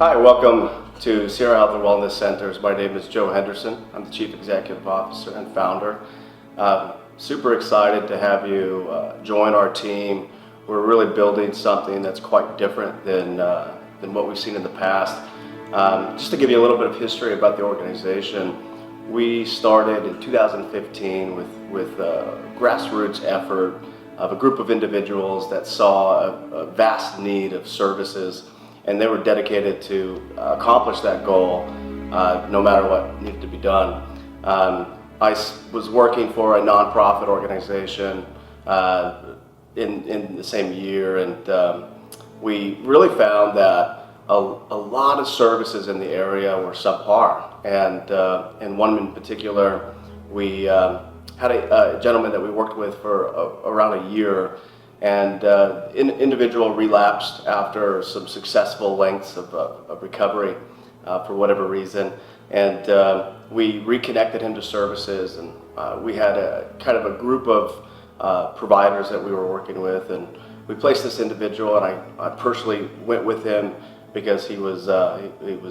Hi, welcome to Sierra Health and Wellness Centers. My name is Joe Henderson. I'm the Chief Executive Officer and founder. Super excited to have you join our team. We're really building something that's quite different than what we've seen in the past. Just to give you a little bit of history about the organization, we started in 2015 with a grassroots effort of a group of individuals that saw a vast need of services, and they were dedicated to accomplish that goal no matter what needed to be done. I was working for a nonprofit organization in the same year, and we really found that a lot of services in the area were subpar, and one in particular, we had a gentleman that we worked with for around a year, and individual relapsed after some successful lengths of recovery for whatever reason, and we reconnected him to services, and we had a kind of a group of providers that we were working with, and we placed this individual, and I personally went with him because he was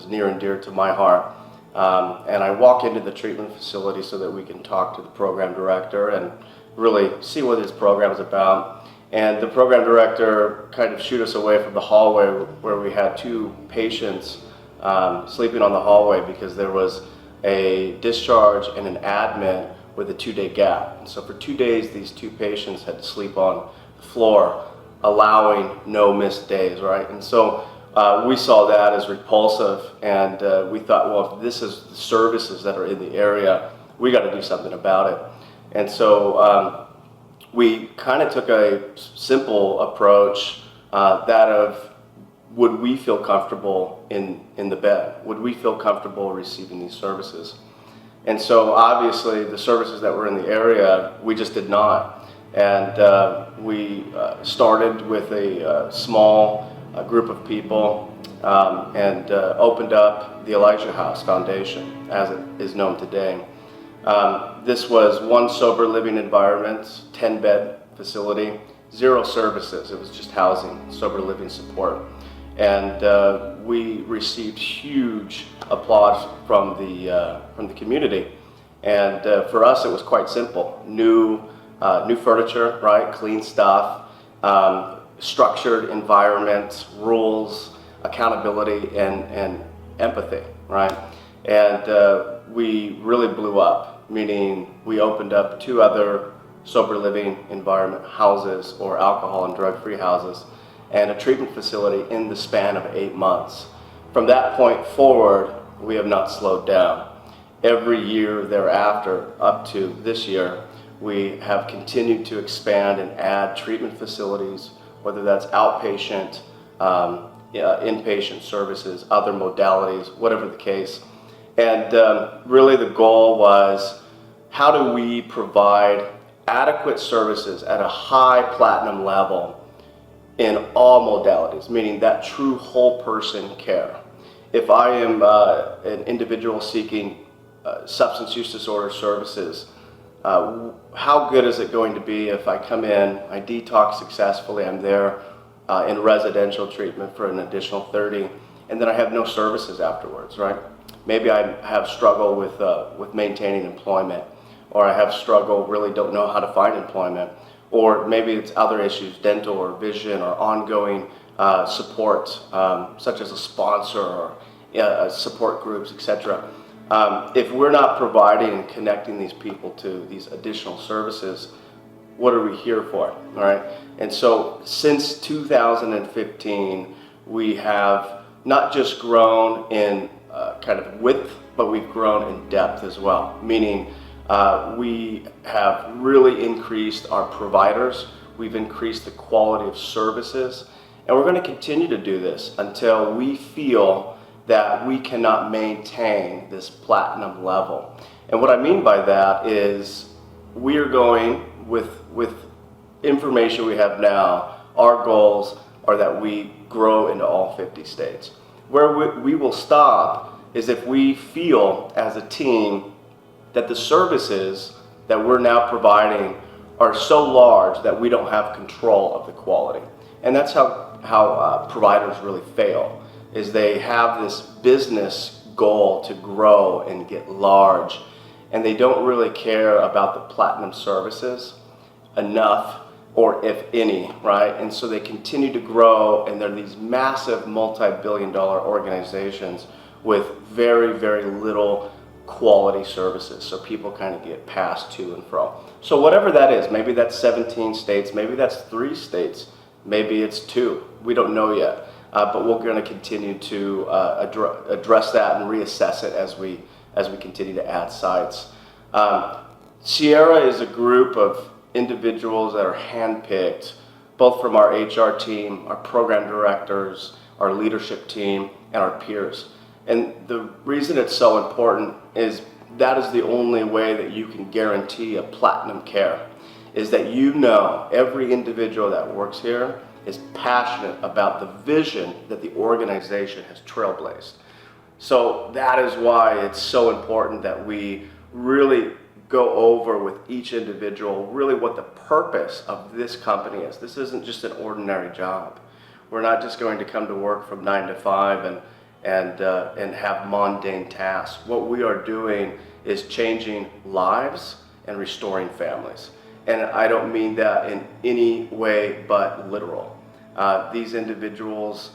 near and dear to my heart. And I walk into the treatment facility so that we can talk to the program director and really see what his program is about. And the program director kind of shooed us away from the hallway where we had two patients sleeping on the hallway because there was a discharge and an admit with a 2-day gap. And so for 2 days, these two patients had to sleep on the floor, allowing no missed days, right? And so we saw that as repulsive, and we thought, well, if this is the services that are in the area, we got to do something about it. And so we kind of took a simple approach, that of, would we feel comfortable in the bed? Would we feel comfortable receiving these services? And so obviously the services that were in the area, we just did not. And we started with a small group of people and opened up the Elijah House Foundation, as it is known today. This was one sober living environment, 10-bed facility, 0 services. It was just housing, sober living support. And we received huge applause from the community. And for us, it was quite simple. New furniture, right? Clean stuff. Structured environment, rules, accountability, and empathy, right? And we really blew up, meaning we opened up 2 other sober living environment houses, or alcohol and drug-free houses, and a treatment facility in the span of 8 months. From that point forward, we have not slowed down. Every year thereafter, up to this year, we have continued to expand and add treatment facilities, whether that's outpatient, inpatient services, other modalities, whatever the case. And really the goal was, how do we provide adequate services at a high platinum level in all modalities, meaning that true whole person care. If I am an individual seeking substance use disorder services, how good is it going to be if I come in, I detox successfully, I'm there in residential treatment for an additional 30, and then I have no services afterwards, right? Maybe I have struggle with maintaining employment, or I have struggle, really don't know how to find employment, or maybe it's other issues, dental or vision or ongoing support, such as a sponsor or support groups, etc. If we're not providing and connecting these people to these additional services, what are we here for, all right? And so since 2015, we have not just grown in kind of width, but we've grown in depth as well, meaning we have really increased our providers, we've increased the quality of services, and we're going to continue to do this until we feel that we cannot maintain this platinum level. And what I mean by that is, we are going with information we have now, our goals are that we grow into all 50 states. Where we will stop is if we feel as a team that the services that we're now providing are so large that we don't have control of the quality. And that's how providers really fail. is they have this business goal to grow and get large, and they don't really care about the platinum services enough, or if any, right? And so they continue to grow, and they're these massive multi-billion-dollar organizations with very, very little quality services. So people kind of get passed to and fro. So whatever that is, maybe that's 17 states, maybe that's 3 states, maybe it's 2. We don't know yet. But we're going to continue to address that and reassess it as we continue to add sites. Sierra is a group of individuals that are handpicked, both from our HR team, our program directors, our leadership team, and our peers. And the reason it's so important is that is the only way that you can guarantee a platinum care, is that you know every individual that works here is passionate about the vision that the organization has trailblazed. So that is why it's so important that we really go over with each individual really what the purpose of this company is. This isn't just an ordinary job. We're not just going to come to work from 9 to 5 and have mundane tasks. What we are doing is changing lives and restoring families. And I don't mean that in any way but literal. These individuals,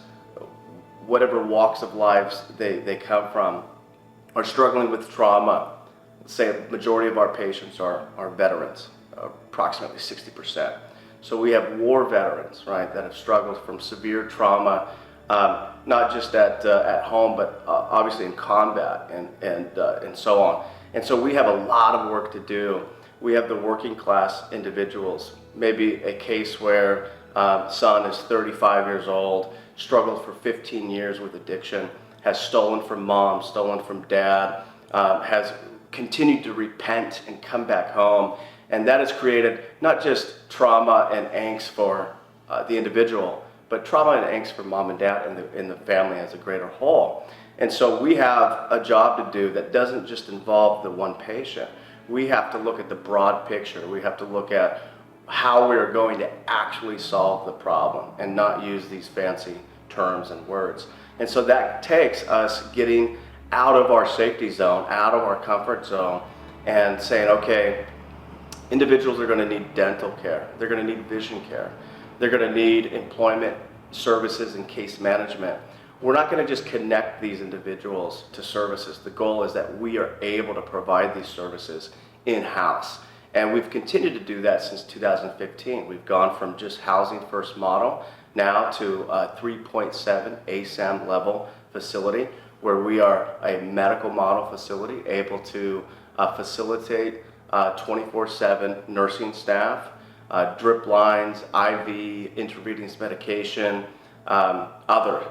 whatever walks of lives they come from, are struggling with trauma. Say a majority of our patients are veterans, approximately 60%. So we have war veterans, right, that have struggled from severe trauma, not just at home, but obviously in combat and so on. And so we have a lot of work to do. We have the working class individuals, maybe a case where son is 35 years old, struggled for 15 years with addiction, has stolen from mom, stolen from dad, has continued to repent and come back home. And that has created not just trauma and angst for the individual, but trauma and angst for mom and dad and the family as a greater whole. And so we have a job to do that doesn't just involve the one patient. We have to look at the broad picture. We have to look at how we are going to actually solve the problem and not use these fancy terms and words. And so that takes us getting out of our safety zone, out of our comfort zone, and saying, okay, individuals are going to need dental care, they're going to need vision care, they're going to need employment services and case management. We're not going to just connect these individuals to services. The goal is that we are able to provide these services in-house. And we've continued to do that since 2015. We've gone from just housing first model now to a 3.7 ASAM level facility, where we are a medical model facility able to facilitate 24/7 nursing staff, drip lines, IV, intravenous medication, other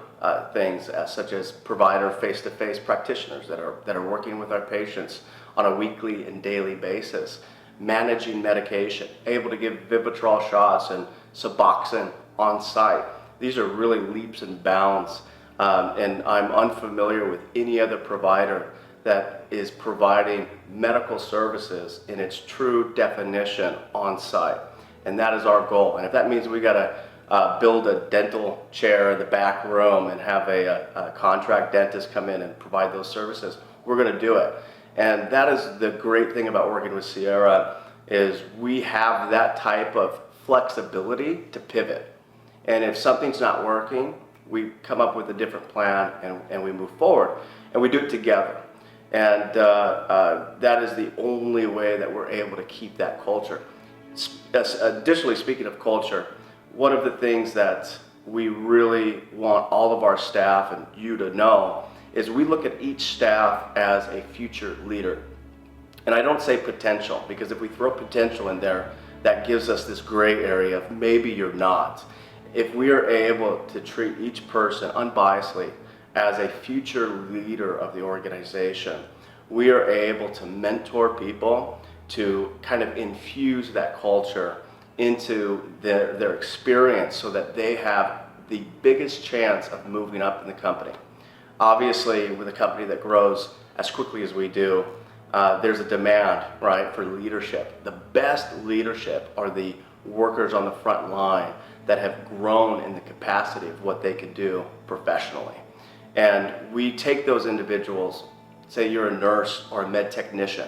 things such as provider face-to-face practitioners that are working with our patients on a weekly and daily basis, managing medication, able to give Vivitrol shots and Suboxone on site. These are really leaps and bounds, and I'm unfamiliar with any other provider that is providing medical services in its true definition on site. And that is our goal. And if that means we got to build a dental chair in the back room and have a contract dentist come in and provide those services, we're going to do it. And that is the great thing about working with Sierra, is we have that type of flexibility to pivot. And if something's not working, we come up with a different plan and we move forward. And we do it together. And that is the only way that we're able to keep that culture. Additionally, speaking of culture, one of the things that we really want all of our staff and you to know is we look at each staff as a future leader. And I don't say potential, because if we throw potential in there, that gives us this gray area of maybe you're not. If we are able to treat each person unbiasedly as a future leader of the organization, we are able to mentor people to kind of infuse that culture into their experience so that they have the biggest chance of moving up in the company. Obviously, with a company that grows as quickly as we do, there's a demand, right, for leadership. The best leadership are the workers on the front line that have grown in the capacity of what they can do professionally. And we take those individuals, say you're a nurse or a med technician.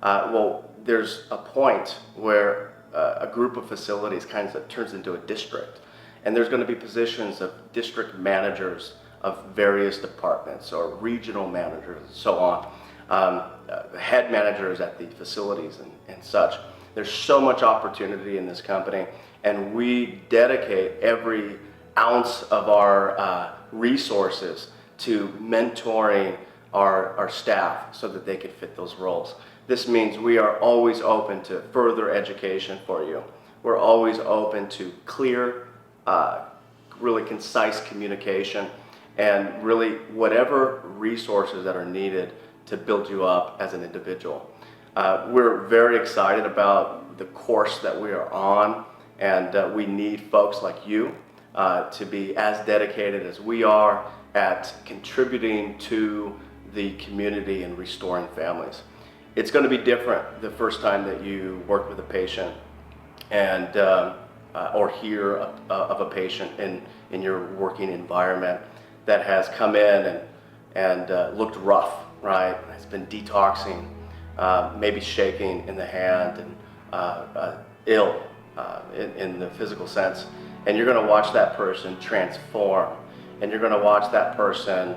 Well, there's a point where a group of facilities kind of turns into a district. And there's going to be positions of district managers of various departments or regional managers and so on, head managers at the facilities and such. There's so much opportunity in this company, and we dedicate every ounce of our resources to mentoring our staff so that they can fit those roles. This means we are always open to further education for you. We're always open to clear, really concise communication, and really whatever resources that are needed to build you up as an individual. We're very excited about the course that we are on, and we need folks like you to be as dedicated as we are at contributing to the community and restoring families. It's going to be different the first time that you work with a patient and or hear of a patient in your working environment that has come in and looked rough, right? Has been detoxing, maybe shaking in the hand and ill in the physical sense. And you're going to watch that person transform, and you're going to watch that person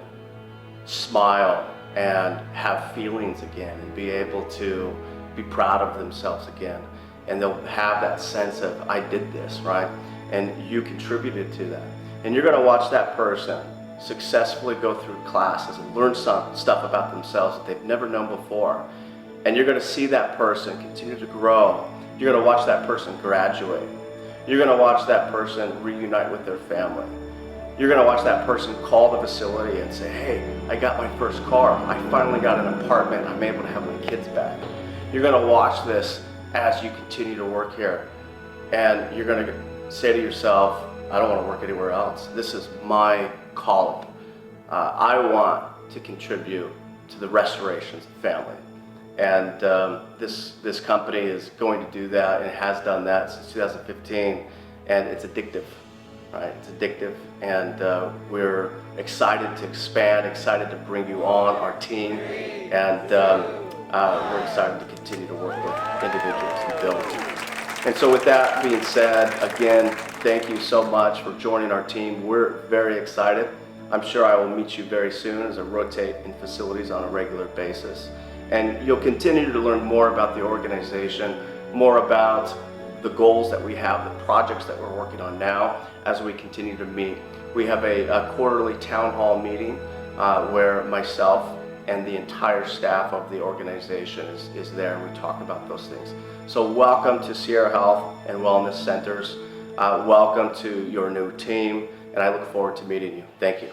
smile and have feelings again and be able to be proud of themselves again. And they'll have that sense of, I did this, right? And you contributed to that. And you're going to watch that person successfully go through classes and learn some stuff about themselves that they've never known before. And you're going to see that person continue to grow. You're going to watch that person graduate. You're going to watch that person reunite with their family. You're going to watch that person call the facility and say, hey, I got my first car. I finally got an apartment. I'm able to have my kids back. You're going to watch this as you continue to work here. And you're going to say to yourself, I don't want to work anywhere else. This is my calling. I want to contribute to the restoration of family. And this company is going to do that and has done that since 2015. And it's addictive. Right? It's addictive, and we're excited to expand, excited to bring you on our team, and we're excited to continue to work with individuals and build. And so with that being said, again, thank you so much for joining our team. We're very excited. I'm sure I will meet you very soon as I rotate in facilities on a regular basis. And you'll continue to learn more about the organization, more about the goals that we have, the projects that we're working on now as we continue to meet. We have a quarterly town hall meeting where myself and the entire staff of the organization is there, and we talk about those things. So welcome to Sierra Health and Wellness Centers. Welcome to your new team, and I look forward to meeting you. Thank you.